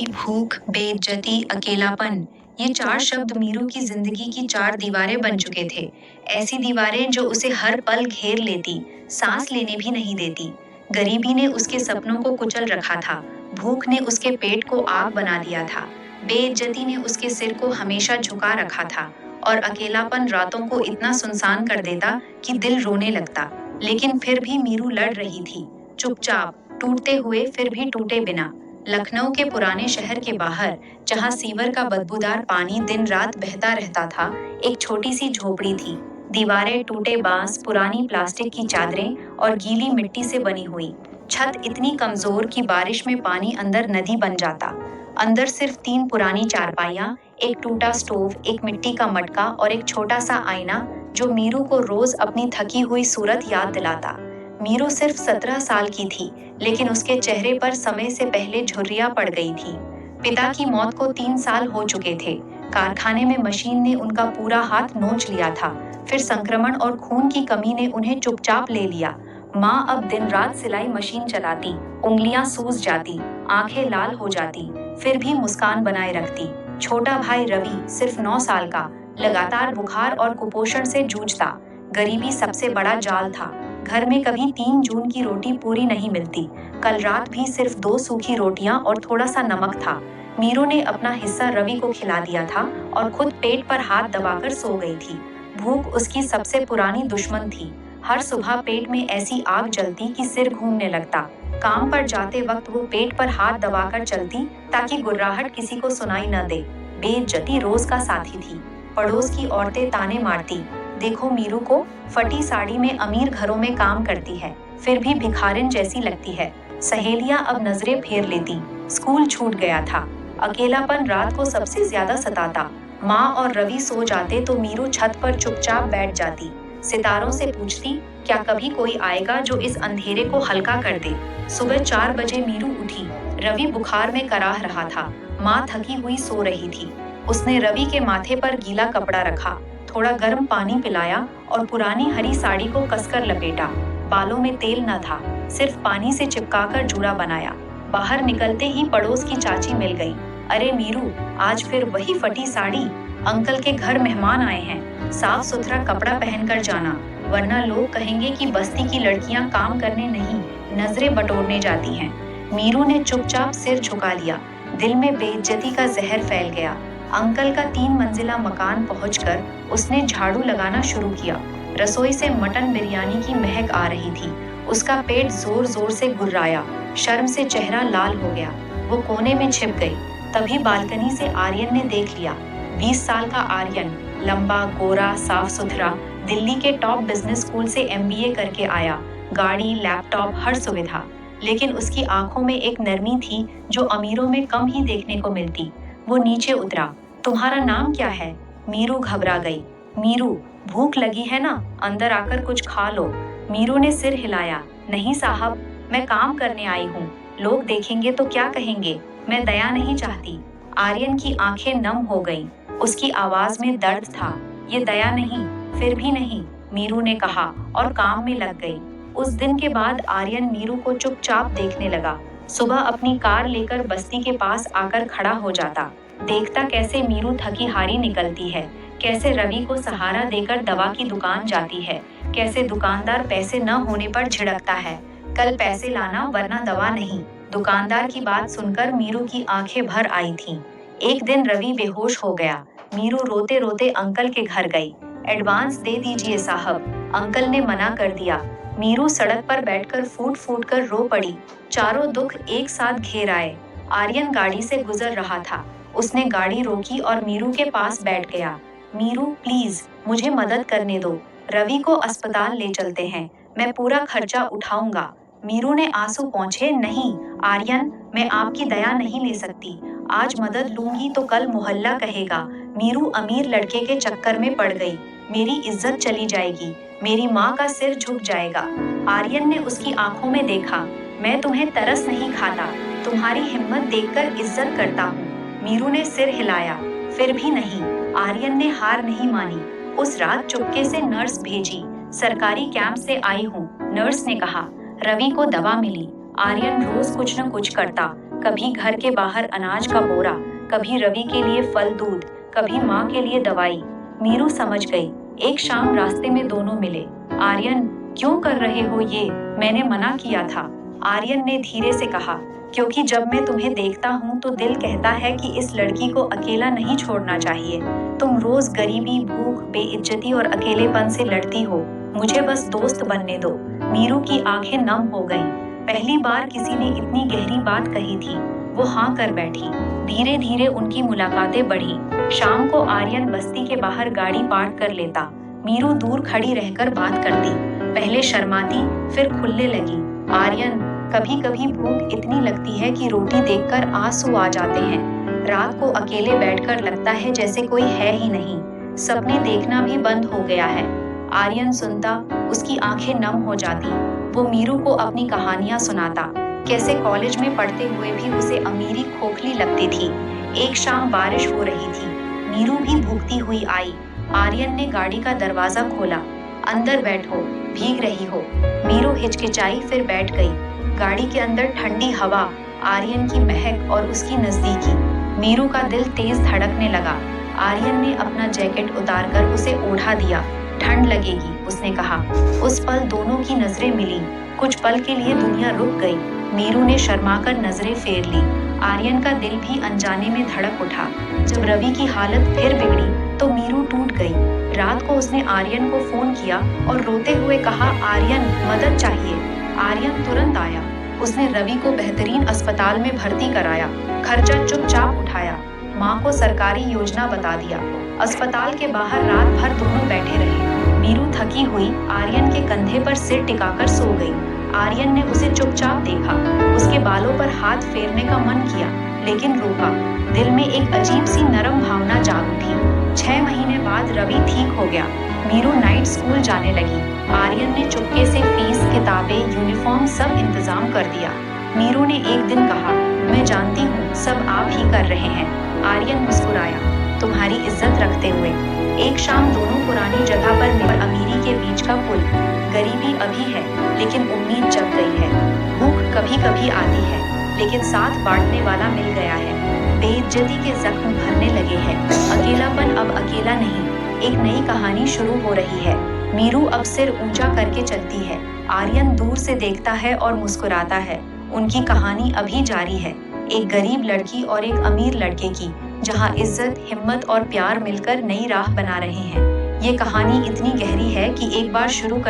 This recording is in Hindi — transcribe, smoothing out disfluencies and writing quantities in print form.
भूख, बेइज्जती, अकेलापन, ये चार शब्द मीरू की जिंदगी की चार दीवारें बन चुके थे। ऐसी दीवारें जो उसे हर पल घेर लेती, सांस लेने भी नहीं देती। गरीबी ने उसके सपनों को कुचल रखा था, भूख ने उसके पेट को आग बना दिया था, बेइज्जती ने उसके सिर को हमेशा झुका रखा था, और अकेलापन रातों को इतना सुनसान कर देता कि दिल रोने लगता। लेकिन फिर भी मीरू लड़ रही थी, चुपचाप, टूटते हुए फिर भी टूटे बिना। लखनऊ के पुराने शहर के बाहर, जहां सीवर का बदबूदार पानी दिन रात बहता रहता था, एक छोटी सी झोपड़ी थी। दीवारें टूटे बांस, पुरानी प्लास्टिक की चादरें और गीली मिट्टी से बनी हुई। छत इतनी कमजोर कि बारिश में पानी अंदर नदी बन जाता। अंदर सिर्फ तीन पुरानी चारपाइयां, एक टूटा स्टोव, एक मिट्टी का मटका और एक छोटा सा आईना, जो मीरू को रोज अपनी थकी हुई सूरत याद दिलाता। मीरू सिर्फ 17 साल की थी, लेकिन उसके चेहरे पर समय से पहले झुर्रियां पड़ गई थी। पिता की मौत को 3 साल हो चुके थे। कारखाने में मशीन ने उनका पूरा हाथ नोच लिया था। फिर संक्रमण और खून की कमी ने उन्हें चुपचाप ले लिया। माँ अब दिन रात सिलाई मशीन चलाती, उंगलियां सूज जाती, आंखें लाल हो जाती, फिर भी मुस्कान बनाए रखती। छोटा भाई रवि, सिर्फ 9 साल का, लगातार बुखार और कुपोषण से जूझता। गरीबी सबसे बड़ा जाल था। घर में कभी 3 जून की रोटी पूरी नहीं मिलती। कल रात भी सिर्फ 2 सूखी रोटियां और थोड़ा सा नमक था। मीरू ने अपना हिस्सा रवि को खिला दिया था और खुद पेट पर हाथ दबाकर सो गई थी। भूख उसकी सबसे पुरानी दुश्मन थी। हर सुबह पेट में ऐसी आग जलती कि सिर घूमने लगता। काम पर जाते वक्त वो पेट पर हाथ दबाकर चलती, ताकि गुर्राहट किसी को सुनाई न दे। बेइज्जती रोज का साथी थी। पड़ोस की औरतें ताने मारती, देखो मीरू को, फटी साड़ी में अमीर घरों में काम करती है, फिर भी भिखारिन जैसी लगती है। सहेलियां अब नजरें फेर लेती। स्कूल छूट गया था। अकेलापन रात को सबसे ज्यादा सताता। माँ और रवि सो जाते तो मीरू छत पर चुपचाप बैठ जाती। सितारों से पूछती, क्या कभी कोई आएगा जो इस अंधेरे को हल्का कर दे। सुबह 4 बजे मीरू उठी। रवि बुखार में कराह रहा था। माँ थकी हुई सो रही थी। उसने रवि के माथे पर गीला कपड़ा रखा, थोड़ा गर्म पानी पिलाया और पुरानी हरी साड़ी को कसकर लपेटा। बालों में तेल न था, सिर्फ पानी से चिपकाकर जूड़ा बनाया। बाहर निकलते ही पड़ोस की चाची मिल गई। अरे मीरू, आज फिर वही फटी साड़ी? अंकल के घर मेहमान आए हैं, साफ सुथरा कपड़ा पहनकर जाना, वरना लोग कहेंगे कि बस्ती की लड़कियां काम करने नहीं, नजरें बटोरने जाती हैं। मीरू ने चुपचाप सिर झुका लिया। दिल में बेइज्जती का जहर फैल गया। अंकल का 3 मंजिला मकान पहुंचकर उसने झाड़ू लगाना शुरू किया। रसोई से मटन बिरयानी की महक आ रही थी। उसका पेट जोर जोर से गुर्राया। शर्म से चेहरा लाल हो गया। वो कोने में छिप गई। तभी बालकनी से आर्यन ने देख लिया। 20 साल का आर्यन, लंबा, गोरा, साफ सुथरा, दिल्ली के टॉप बिजनेस स्कूल से MBA करके आया। गाड़ी, लैपटॉप, हर सुविधा। लेकिन उसकी आंखों में एक नरमी थी जो अमीरों में कम ही देखने को मिलती। वो नीचे उतरा। तुम्हारा नाम क्या है? मीरू घबरा गई। मीरू, भूख लगी है ना, अंदर आकर कुछ खा लो। मीरू ने सिर हिलाया। नहीं साहब, मैं काम करने आई हूँ। लोग देखेंगे तो क्या कहेंगे? मैं दया नहीं चाहती। आर्यन की आंखें नम हो गईं। उसकी आवाज में दर्द था। ये दया नहीं, फिर भी नहीं, मीरू ने कहा और काम में लग गई। उस दिन के बाद आर्यन मीरू को चुपचाप देखने लगा। सुबह अपनी कार लेकर बस्ती के पास आकर खड़ा हो जाता। देखता कैसे मीरू थकी हारी निकलती है, कैसे रवि को सहारा देकर दवा की दुकान जाती है, कैसे दुकानदार पैसे न होने पर झिड़कता है, कल पैसे लाना वरना दवा नहीं। दुकानदार की बात सुनकर मीरू की आंखें भर आई थीं। एक दिन रवि बेहोश हो गया। मीरू रोते रोते अंकल के घर गई। एडवांस दे दीजिए साहब, अंकल ने मना कर दिया। मीरू सड़क पर बैठकर फूट फूट कर रो पड़ी। चारों दुख एक साथ घेर आए। आर्यन गाड़ी से गुजर रहा था। उसने गाड़ी रोकी और मीरू के पास बैठ गया। मीरू प्लीज, मुझे मदद करने दो। रवि को अस्पताल ले चलते हैं, मैं पूरा खर्चा उठाऊंगा। मीरू ने आंसू पोंछे, नहीं आर्यन, मैं आपकी दया नहीं ले सकती। आज मदद लूंगी तो कल मोहल्ला कहेगा मीरू अमीर लड़के के चक्कर में पड़ गई। मेरी इज्जत चली जाएगी, मेरी माँ का सिर झुक जाएगा। आर्यन ने उसकी आंखों में देखा। मैं तुम्हें तरस नहीं खाता, तुम्हारी हिम्मत देखकर इज्जत करता हूँ। मीरू ने सिर हिलाया। फिर भी नहीं। आर्यन ने हार नहीं मानी। उस रात चुपके से नर्स भेजी। सरकारी कैंप से आई हूँ, नर्स ने कहा। रवि को दवा मिली। आर्यन रोज कुछ न कुछ करता, कभी घर के बाहर अनाज का बोरा, कभी रवि के लिए फल दूध, कभी माँ के लिए दवाई। मीरू समझ गई। एक शाम रास्ते में दोनों मिले। आर्यन, क्यों कर रहे हो ये? मैंने मना किया था। आर्यन ने धीरे से कहा, क्योंकि जब मैं तुम्हें देखता हूँ तो दिल कहता है कि इस लड़की को अकेला नहीं छोड़ना चाहिए। तुम रोज गरीबी, भूख, बेइज्जती और अकेलेपन से लड़ती हो। मुझे बस दोस्त बनने दो। मीरू की आंखें नम हो गईं। पहली बार किसी ने इतनी गहरी बात कही थी। वो हाँ कर बैठी। धीरे धीरे उनकी मुलाकातें बढ़ी। शाम को आर्यन बस्ती के बाहर गाड़ी पार्क कर लेता। मीरू दूर खड़ी रहकर बात करती। पहले शर्माती, फिर खुलने लगी। आर्यन, कभी कभी भूख इतनी लगती है कि रोटी देखकर आंसू आ जाते हैं। रात को अकेले बैठकर लगता है जैसे कोई है ही नहीं। सपने देखना भी बंद हो गया है। आर्यन सुनता, उसकी आंखें नम हो जाती। वो मीरू को अपनी कहानियां सुनाता। कैसे कॉलेज में पढ़ते हुए भी उसे अमीरी खोखली लगती थी। एक शाम बारिश हो रही थी। मीरू भी भूखती हुई आई। आर्यन ने गाड़ी का दरवाजा खोला। अंदर बैठो, भीग रही हो। मीरू हिचकिचाई, फिर बैठ गई। गाड़ी के अंदर ठंडी हवा, आर्यन की महक और उसकी नजदीकी। मीरू का दिल तेज धड़कने लगा। आर्यन ने अपना जैकेट उतारकर उसे ओढ़ा दिया। ठंड लगेगी, उसने कहा। उस पल दोनों की नजरें मिली। कुछ पल के लिए दुनिया रुक गई। मीरू ने शर्माकर नजरें फेर ली। आर्यन का दिल भी अनजाने में धड़क उठा। जब रवि की हालत फिर बिगड़ी तो मीरू टूट गई। रात को उसने आर्यन को फोन किया और रोते हुए कहा, आर्यन, मदद चाहिए। आर्यन तुरंत आया। उसने रवि को बेहतरीन अस्पताल में भर्ती कराया। खर्चा चुपचाप उठाया। माँ को सरकारी योजना बता दिया। अस्पताल के बाहर रात भर दोनों बैठे रहे। मीरू थकी हुई आर्यन के कंधे पर सिर टिकाकर सो गई। आर्यन ने उसे चुपचाप देखा। उसके बालों पर हाथ फेरने का मन किया, लेकिन रोका। दिल में एक अजीब सी नरम भावना जाग उठी। 6 महीने बाद रवि ठीक हो गया। मीरू नाइट स्कूल जाने लगी। आर्यन ने चुपके से फीस, किताबें, यूनिफॉर्म सब इंतजाम कर दिया। मीरू ने एक दिन कहा, मैं जानती हूँ सब आप ही कर रहे हैं। आर्यन मुस्कुराया, तुम्हारी इज्जत रखते हुए। एक शाम दोनों पुरानी जगह पर मिले। अमीरी के बीच का पुल। गरीबी अभी है, लेकिन उम्मीद जग गई है। भूख कभी कभी आती है, लेकिन साथ बांटने वाला मिल गया है। बेइज्जती के जख्म भरने लगे हैं। अकेलापन अब अकेला नहीं। एक नई कहानी शुरू हो रही है। मीरू अब सिर ऊंचा करके चलती है। आर्यन दूर से देखता है और मुस्कुराता है। उनकी कहानी अभी जारी है। एक गरीब लड़की और एक अमीर लड़के की, जहां इज्जत, हिम्मत और प्यार मिलकर नई राह बना रहे हैं। ये कहानी इतनी गहरी है कि एक बार शुरू कर